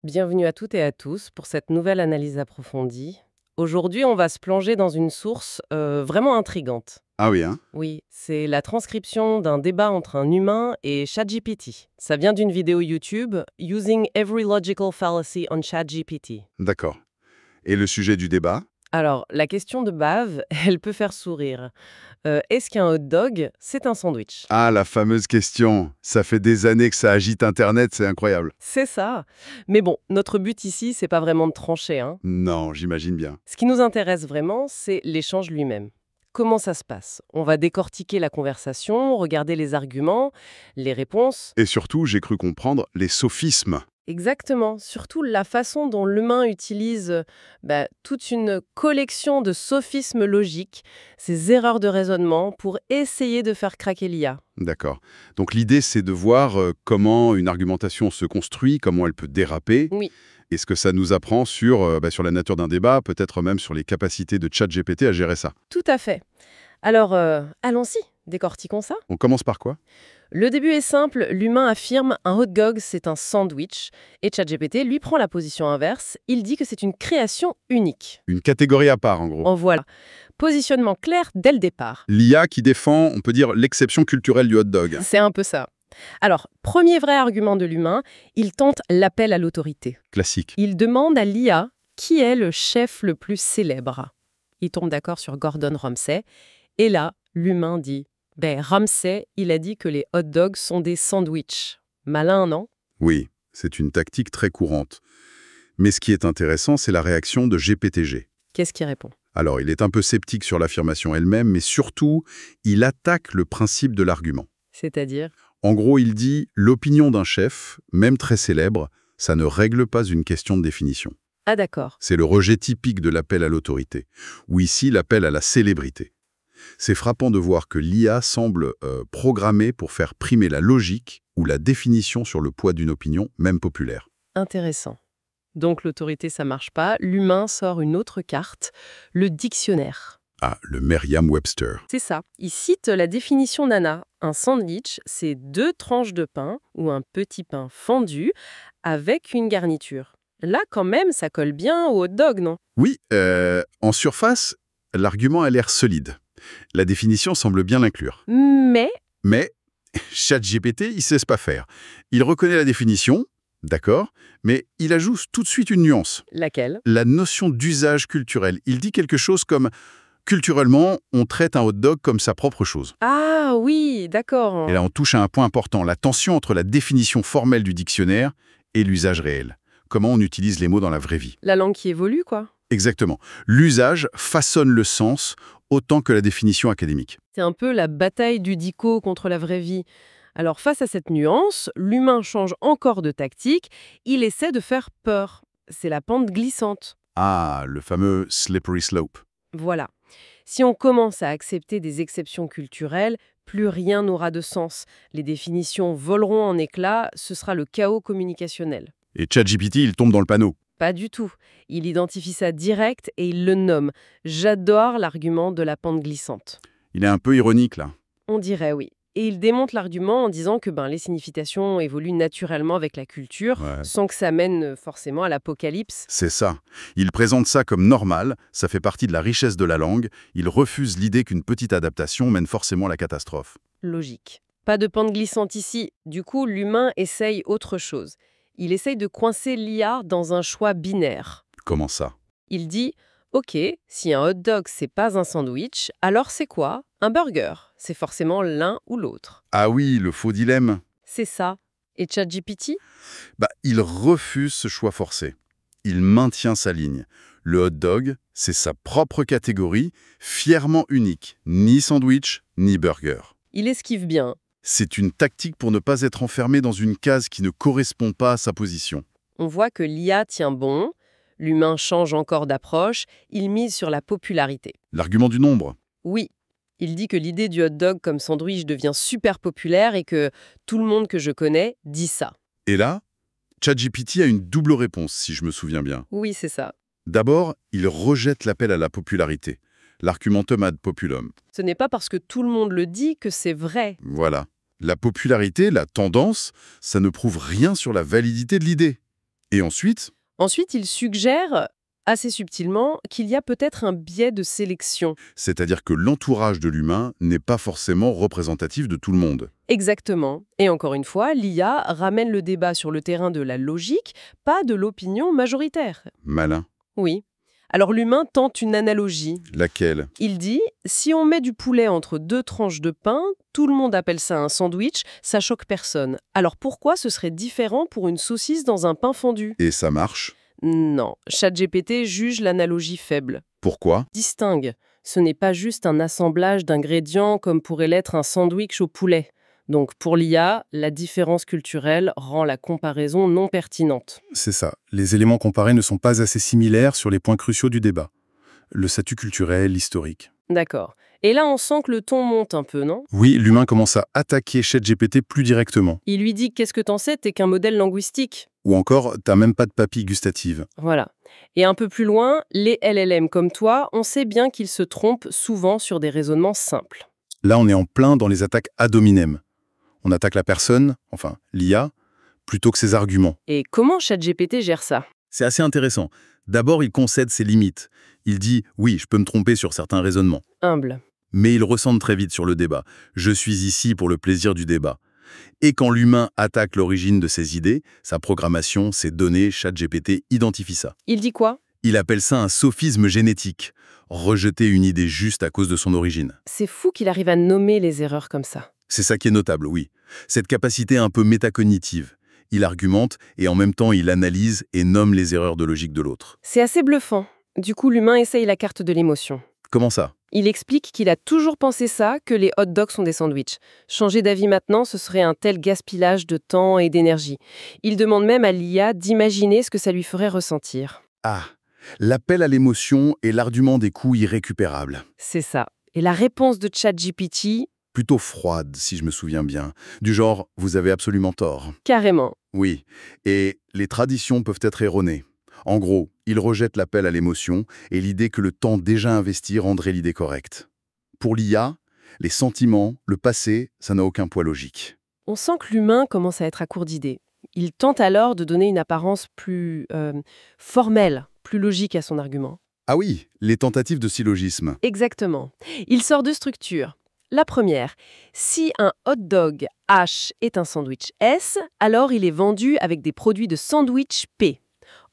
Bienvenue à toutes et à tous pour cette nouvelle analyse approfondie. Aujourd'hui, on va se plonger dans une source vraiment intrigante. Ah oui, hein? Oui, c'est la transcription d'un débat entre un humain et ChatGPT. Ça vient d'une vidéo YouTube, Using Every Logical Fallacy on ChatGPT. D'accord. Et le sujet du débat? Alors, la question de base, elle peut faire sourire. Est-ce qu'un hot dog, c'est un sandwich? Ah, la fameuse question. Ça fait des années que ça agite Internet, c'est incroyable. C'est ça. Mais bon, notre but ici, c'est pas vraiment de trancher, hein. Non, j'imagine bien. Ce qui nous intéresse vraiment, c'est l'échange lui-même. Comment ça se passe? On va décortiquer la conversation, regarder les arguments, les réponses. Et surtout, j'ai cru comprendre les sophismes. Exactement, surtout la façon dont l'humain utilise toute une collection de sophismes logiques, ces erreurs de raisonnement pour essayer de faire craquer l'IA. D'accord. Donc l'idée, c'est de voir comment une argumentation se construit, comment elle peut déraper, Oui, et ce que ça nous apprend sur la nature d'un débat, peut-être même sur les capacités de ChatGPT à gérer ça. tout à fait. Alors, allons-y, décortiquons ça. On commence par quoi? Le début est simple, l'humain affirme un hot dog c'est un sandwich et ChatGPT lui prend la position inverse, il dit que c'est une création unique. Une catégorie à part, en gros. En voilà. Positionnement clair dès le départ. L'IA qui défend, on peut dire, l'exception culturelle du hot dog. C'est un peu ça. Alors, premier vrai argument de l'humain, il tente l'appel à l'autorité. Classique. Il demande à l'IA qui est le chef le plus célèbre. Il tombe d'accord sur Gordon Ramsay et là, l'humain dit Ramsay, il a dit que les hot dogs sont des sandwichs. Malin, non? Oui, c'est une tactique très courante. Mais ce qui est intéressant, c'est la réaction de GPTG. Qu'est-ce qu'il répond? Alors, il est un peu sceptique sur l'affirmation elle-même, mais surtout, il attaque le principe de l'argument. C'est-à-dire? En gros, il dit « l'opinion d'un chef, même très célèbre, ça ne règle pas une question de définition ». Ah d'accord. C'est le rejet typique de l'appel à l'autorité, ou ici l'appel à la célébrité. C'est frappant de voir que l'IA semble programmée pour faire primer la logique ou la définition sur le poids d'une opinion, même populaire. Intéressant. Donc l'autorité, ça marche pas. L'humain sort une autre carte, le dictionnaire. Ah, le Merriam-Webster. C'est ça. Il cite la définition d'Anna. Un sandwich, c'est 2 tranches de pain ou un petit pain fendu avec une garniture. Là, quand même, ça colle bien au hot dog, non? Oui, en surface, l'argument a l'air solide. La définition semble bien l'inclure. Mais, Mais ChatGPT, il ne sait pas faire. Il reconnaît la définition, d'accord, mais il ajoute tout de suite une nuance. laquelle? La notion d'usage culturel. Il dit quelque chose comme « culturellement, on traite un hot dog comme sa propre chose ». Ah oui, d'accord. Et là, on touche à un point important, la tension entre la définition formelle du dictionnaire et l'usage réel. Comment on utilise les mots dans la vraie vie. La langue qui évolue, quoi. Exactement. L'usage façonne le sens autant que la définition académique. C'est un peu la bataille du dico contre la vraie vie. Alors face à cette nuance, l'humain change encore de tactique, il essaie de faire peur. C'est la pente glissante. Ah, le fameux slippery slope. Voilà. Si on commence à accepter des exceptions culturelles, plus rien n'aura de sens. Les définitions voleront en éclats, ce sera le chaos communicationnel. Et ChatGPT, il tombe dans le panneau. Pas du tout. Il identifie ça direct et il le nomme. J'adore l'argument de la pente glissante. Il est un peu ironique, là. On dirait oui. Et il démonte l'argument en disant que les significations évoluent naturellement avec la culture, Ouais. sans que ça mène forcément à l'apocalypse. C'est ça. Il présente ça comme normal, ça fait partie de la richesse de la langue. Il refuse l'idée qu'une petite adaptation mène forcément à la catastrophe. Logique. Pas de pente glissante ici. Du coup, l'humain essaye autre chose. Il essaye de coincer l'IA dans un choix binaire. Comment ça? Il dit « Ok, si un hot dog, c'est pas un sandwich, alors c'est quoi? Un burger. C'est forcément l'un ou l'autre. Ah oui, le faux dilemme. » C'est ça. Et ChatGPT? Il refuse ce choix forcé. Il maintient sa ligne. Le hot dog, c'est sa propre catégorie, fièrement unique. Ni sandwich, ni burger. Il esquive bien. C'est une tactique pour ne pas être enfermé dans une case qui ne correspond pas à sa position. On voit que l'IA tient bon, l'humain change encore d'approche, il mise sur la popularité. L'argument du nombre. Oui, il dit que l'idée du hot dog comme sandwich devient super populaire et que tout le monde que je connais dit ça. Et là, ChatGPT a une double réponse, si je me souviens bien. Oui, c'est ça. D'abord, il rejette l'appel à la popularité, l'argumentum ad populum. Ce n'est pas parce que tout le monde le dit que c'est vrai. Voilà. La popularité, la tendance, ça ne prouve rien sur la validité de l'idée. Et ensuite, Ensuite, il suggère, assez subtilement, qu'il y a peut-être un biais de sélection. c'est-à-dire que l'entourage de l'humain n'est pas forcément représentatif de tout le monde. Exactement. Et encore une fois, l'IA ramène le débat sur le terrain de la logique, pas de l'opinion majoritaire. Malin. Oui. Alors l'humain tente une analogie. Laquelle? Il dit, si on met du poulet entre deux tranches de pain, tout le monde appelle ça un sandwich, ça choque personne. Alors pourquoi ce serait différent pour une saucisse dans un pain fondu? Et ça marche? Non, ChatGPT juge l'analogie faible. Pourquoi? Distingue. Ce n'est pas juste un assemblage d'ingrédients comme pourrait l'être un sandwich au poulet. Donc pour l'IA, la différence culturelle rend la comparaison non pertinente. C'est ça. Les éléments comparés ne sont pas assez similaires sur les points cruciaux du débat. Le statut culturel, l'historique. D'accord. Et là, on sent que le ton monte un peu, non? Oui, l'humain commence à attaquer ChatGPT plus directement. Il lui dit « Qu'est-ce que t'en sais? T'es qu'un modèle linguistique. » Ou encore, t'as même pas de papilles gustatives. Voilà. Et un peu plus loin, les LLM comme toi, on sait bien qu'ils se trompent souvent sur des raisonnements simples. Là, on est en plein dans les attaques ad hominem. On attaque la personne, enfin l'IA, plutôt que ses arguments. Et comment ChatGPT gère ça? C'est assez intéressant. D'abord, il concède ses limites. Il dit « oui, je peux me tromper sur certains raisonnements ». Humble. Mais il recentre très vite sur le débat. Je suis ici pour le plaisir du débat. Et quand l'humain attaque l'origine de ses idées, sa programmation, ses données, ChatGPT identifie ça. Il dit quoi? Il appelle ça un sophisme génétique. Rejeter une idée juste à cause de son origine. C'est fou qu'il arrive à nommer les erreurs comme ça. C'est ça qui est notable, oui. Cette capacité un peu métacognitive. Il argumente et en même temps il analyse et nomme les erreurs de logique de l'autre. C'est assez bluffant. Du coup, l'humain essaye la carte de l'émotion. Comment ça? Il explique qu'il a toujours pensé ça, que les hot dogs sont des sandwichs. Changer d'avis maintenant, ce serait un tel gaspillage de temps et d'énergie. Il demande même à l'IA d'imaginer ce que ça lui ferait ressentir. Ah, l'appel à l'émotion est l'argument des coûts irrécupérables. C'est ça. Et la réponse de ChatGPT, Plutôt froide, si je me souviens bien. Du genre, vous avez absolument tort. carrément. Oui, et les traditions peuvent être erronées. En gros, il rejette l'appel à l'émotion et l'idée que le temps déjà investi rendrait l'idée correcte. Pour l'IA, les sentiments, le passé, ça n'a aucun poids logique. On sent que l'humain commence à être à court d'idées. Il tente alors de donner une apparence plus formelle, plus logique à son argument. Ah oui, les tentatives de syllogisme. Exactement. Il sort deux structures. La première, si un hot dog H est un sandwich S, alors il est vendu avec des produits de sandwich P.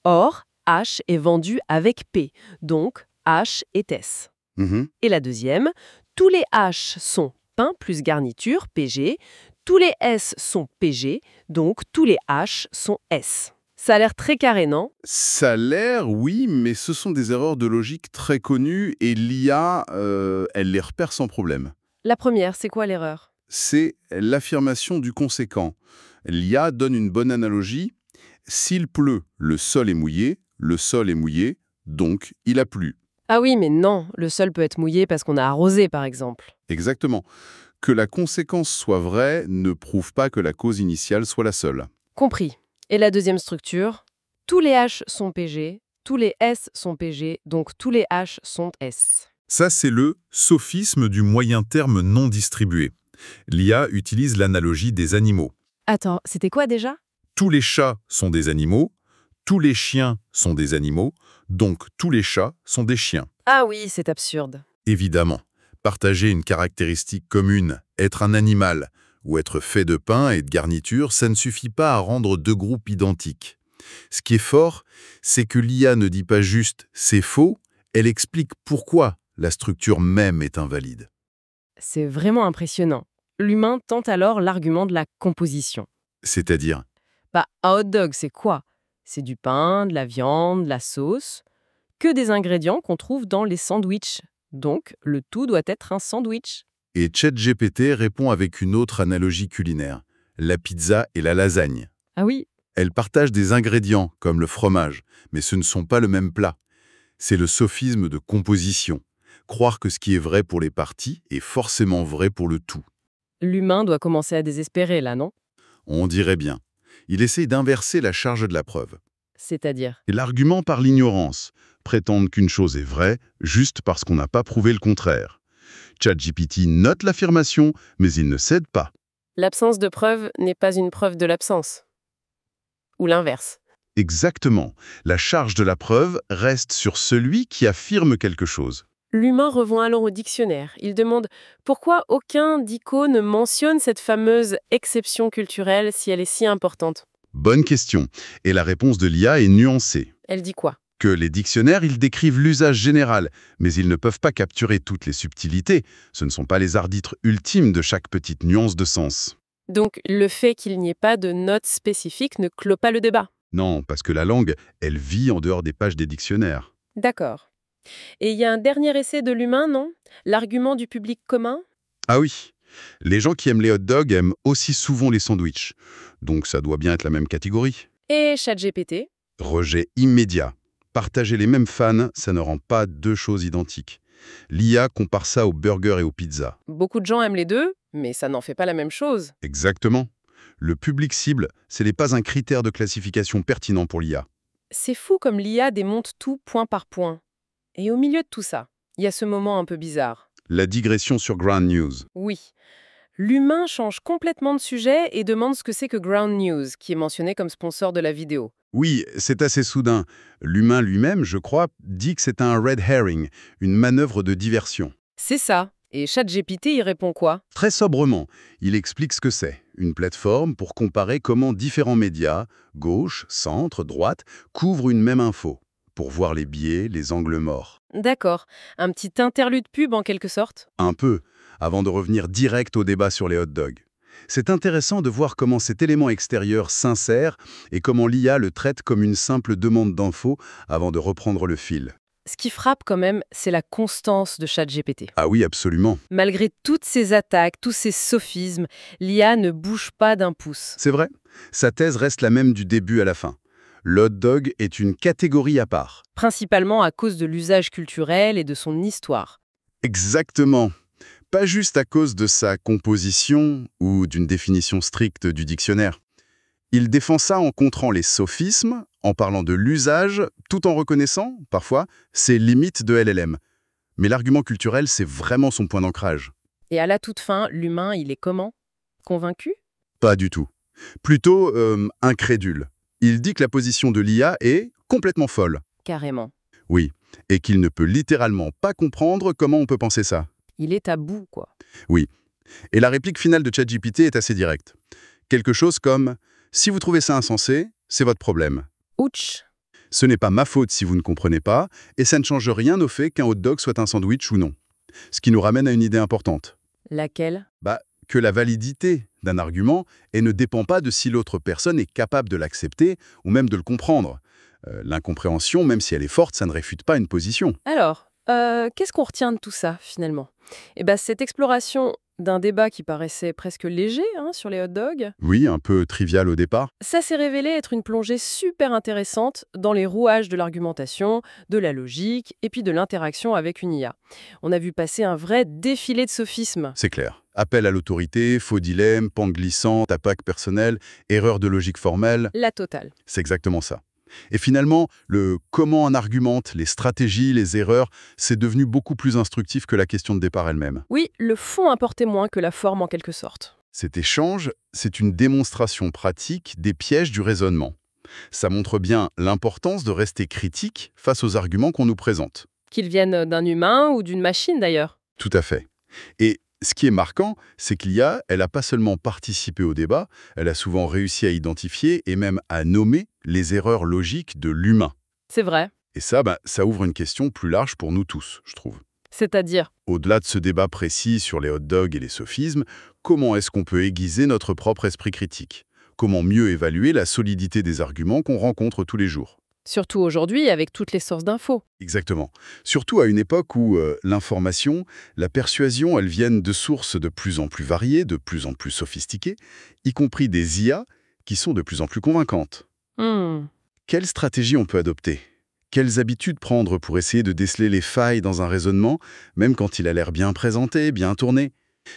Or, H est vendu avec P, donc H est S. Mhm. Et la deuxième, tous les H sont pain plus garniture, PG, tous les S sont PG, donc tous les H sont S. Ça a l'air très carré, non? Ça a l'air, oui, mais ce sont des erreurs de logique très connues et l'IA, elle les repère sans problème. La première, c'est quoi l'erreur? C'est l'affirmation du conséquent. L'IA donne une bonne analogie. S'il pleut, le sol est mouillé, donc il a plu. Ah oui, mais non, le sol peut être mouillé parce qu'on a arrosé, par exemple. Exactement. Que la conséquence soit vraie ne prouve pas que la cause initiale soit la seule. Compris. Et la deuxième structure, tous les H sont PG, tous les S sont PG, donc tous les H sont S. Ça, c'est le sophisme du moyen terme non distribué. L'IA utilise l'analogie des animaux. Attends, c'était quoi déjà? Tous les chats sont des animaux, tous les chiens sont des animaux, donc tous les chats sont des chiens. Ah oui, c'est absurde. Évidemment, partager une caractéristique commune, être un animal ou être fait de pain et de garniture, ça ne suffit pas à rendre deux groupes identiques. Ce qui est fort, c'est que l'IA ne dit pas juste « c'est faux », elle explique pourquoi la structure même est invalide. C'est vraiment impressionnant. L'humain tente alors l'argument de la composition. C'est-à-dire, Un hot dog, c'est quoi? C'est du pain, de la viande, de la sauce, que des ingrédients qu'on trouve dans les sandwichs. Donc, le tout doit être un sandwich. et ChatGPT répond avec une autre analogie culinaire, la pizza et la lasagne. Ah oui, Elles partagent des ingrédients, comme le fromage, mais ce ne sont pas le même plat. C'est le sophisme de composition. Croire que ce qui est vrai pour les parties est forcément vrai pour le tout. l'humain doit commencer à désespérer là, non? On dirait bien. Il essaye d'inverser la charge de la preuve. C'est-à-dire? Et l'argument par l'ignorance, prétendre qu'une chose est vraie juste parce qu'on n'a pas prouvé le contraire. ChatGPT note l'affirmation, mais il ne cède pas. L'absence de preuve n'est pas une preuve de l'absence. Ou l'inverse. Exactement. La charge de la preuve reste sur celui qui affirme quelque chose. L'humain revient alors au dictionnaire. Il demande pourquoi aucun dico ne mentionne cette fameuse exception culturelle si elle est si importante. Bonne question. Et la réponse de l'IA est nuancée. Elle dit quoi? Que les dictionnaires, ils décrivent l'usage général, mais ils ne peuvent pas capturer toutes les subtilités. Ce ne sont pas les arbitres ultimes de chaque petite nuance de sens. Donc le fait qu'il n'y ait pas de notes spécifiques ne clôt pas le débat. Non, parce que la langue, elle vit en dehors des pages des dictionnaires. D'accord. Et il y a un dernier essai de l'humain, non? L'argument du public commun? Ah oui, les gens qui aiment les hot dogs aiment aussi souvent les sandwichs. Donc ça doit bien être la même catégorie. Et ChatGPT? Rejet immédiat. Partager les mêmes fans, ça ne rend pas deux choses identiques. L'IA compare ça aux burgers et aux pizzas. Beaucoup de gens aiment les deux, mais ça n'en fait pas la même chose. Exactement. Le public cible, ce n'est pas un critère de classification pertinent pour l'IA. C'est fou comme l'IA démonte tout point par point. Et au milieu de tout ça, il y a ce moment un peu bizarre. La digression sur Ground News. Oui. L'humain change complètement de sujet et demande ce que c'est que Ground News, qui est mentionné comme sponsor de la vidéo. Oui, c'est assez soudain. L'humain lui-même, je crois, dit que c'est un red herring, une manœuvre de diversion. C'est ça. Et ChatGPT y répond quoi? Très sobrement, il explique ce que c'est. Une plateforme pour comparer comment différents médias, gauche, centre, droite, couvrent une même info, pour voir les biais, les angles morts. D'accord. Un petit interlude pub en quelque sorte? Un peu, avant de revenir direct au débat sur les hot dogs. C'est intéressant de voir comment cet élément extérieur s'insère et comment l'IA le traite comme une simple demande d'info avant de reprendre le fil. Ce qui frappe quand même, c'est la constance de ChatGPT. Ah oui, absolument. Malgré toutes ces attaques, tous ces sophismes, l'IA ne bouge pas d'un pouce. C'est vrai, sa thèse reste la même du début à la fin. Le hot dog est une catégorie à part. Principalement à cause de l'usage culturel et de son histoire. Exactement. Pas juste à cause de sa composition ou d'une définition stricte du dictionnaire. Il défend ça en contrant les sophismes, en parlant de l'usage, tout en reconnaissant, parfois, ses limites de LLM. Mais l'argument culturel, c'est vraiment son point d'ancrage. Et à la toute fin, l'humain, il est comment? Convaincu? Pas du tout. Plutôt incrédule. Il dit que la position de l'IA est complètement folle. Carrément. Oui, et qu'il ne peut littéralement pas comprendre comment on peut penser ça. Il est à bout, quoi. Oui. Et la réplique finale de ChatGPT est assez directe. Quelque chose comme « Si vous trouvez ça insensé, c'est votre problème. Ouch! Ce n'est pas ma faute si vous ne comprenez pas, et ça ne change rien au fait qu'un hot dog soit un sandwich ou non. » Ce qui nous ramène à une idée importante. Laquelle? Que la validité d'un argument ne dépend pas de si l'autre personne est capable de l'accepter ou même de le comprendre. L'incompréhension, même si elle est forte, ça ne réfute pas une position. Alors, qu'est-ce qu'on retient de tout ça, finalement? Eh bien, cette exploration d'un débat qui paraissait presque léger sur les hot dogs, Oui, un peu trivial au départ. ça s'est révélé être une plongée super intéressante dans les rouages de l'argumentation, de la logique et puis de l'interaction avec une IA. On a vu passer un vrai défilé de sophismes. C'est clair. Appel à l'autorité, faux dilemme, pente glissante, attaque personnelle, erreur de logique formelle. La totale. C'est exactement ça. Et finalement, le comment on argumente, les stratégies, les erreurs, c'est devenu beaucoup plus instructif que la question de départ elle-même. Oui, le fond importait moins que la forme en quelque sorte. Cet échange, c'est une démonstration pratique des pièges du raisonnement. Ça montre bien l'importance de rester critique face aux arguments qu'on nous présente. Qu'ils viennent d'un humain ou d'une machine d'ailleurs. Tout à fait. Et ce qui est marquant, c'est que l'IA, elle n'a pas seulement participé au débat, elle a souvent réussi à identifier et même à nommer les erreurs logiques de l'humain. C'est vrai. Et ça, ça ouvre une question plus large pour nous tous, je trouve. C'est-à-dire, Au-delà de ce débat précis sur les hot dogs et les sophismes, comment est-ce qu'on peut aiguiser notre propre esprit critique? Comment mieux évaluer la solidité des arguments qu'on rencontre tous les jours? surtout aujourd'hui avec toutes les sources d'infos. Exactement. Surtout à une époque où l'information, la persuasion, elles viennent de sources de plus en plus variées, de plus en plus sophistiquées, y compris des IA qui sont de plus en plus convaincantes. Quelle stratégie on peut adopter? Quelles habitudes prendre pour essayer de déceler les failles dans un raisonnement, même quand il a l'air bien présenté, bien tourné?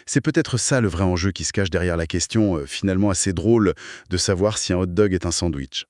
C'est peut-être ça le vrai enjeu qui se cache derrière la question, finalement assez drôle, de savoir si un hot dog est un sandwich.